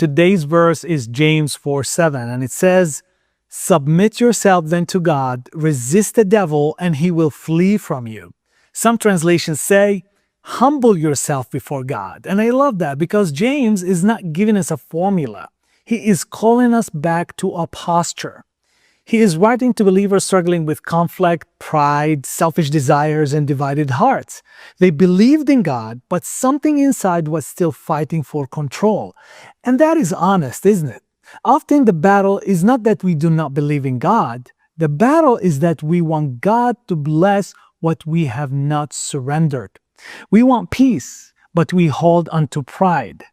Today's verse is James 4:7, and it says, "Submit yourself then to God, resist the devil, and he will flee from you." Some translations say, humble yourself before God. And I love that because James is not giving us a formula. He is calling us back to a posture. He is writing to believers struggling with conflict, pride, selfish desires, and divided hearts. They believed in God, but something inside was still fighting for control. And that is honest, isn't it? Often the battle is not that we do not believe in God. The battle is that we want God to bless what we have not surrendered. We want peace, but we hold onto pride.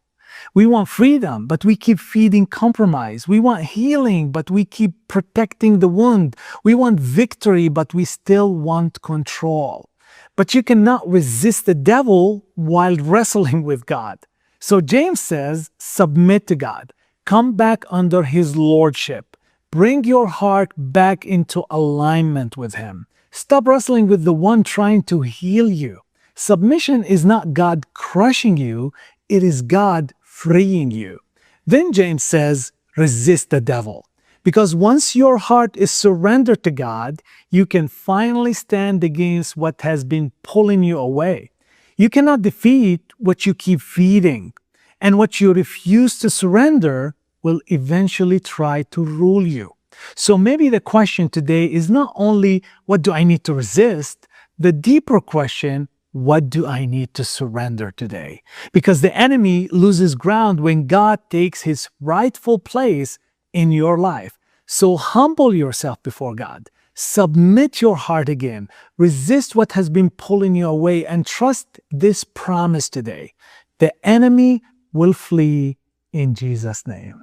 We want freedom, but we keep feeding compromise. We want healing, but we keep protecting the wound. We want victory, but we still want control. But you cannot resist the devil while wrestling with God. So James says, submit to God. Come back under his lordship. Bring your heart back into alignment with him. Stop wrestling with the one trying to heal you. Submission is not God crushing you, it is God freeing you. Then James says, resist the devil. Because once your heart is surrendered to God, you can finally stand against what has been pulling you away. You cannot defeat what you keep feeding, and what you refuse to surrender will eventually try to rule you. So maybe the question today is not only, what do I need to resist? The deeper question, what do I need to surrender today? Because the enemy loses ground when God takes his rightful place in your life. So humble yourself before God. Submit your heart again. Resist what has been pulling you away and trust this promise today. The enemy will flee in Jesus' name.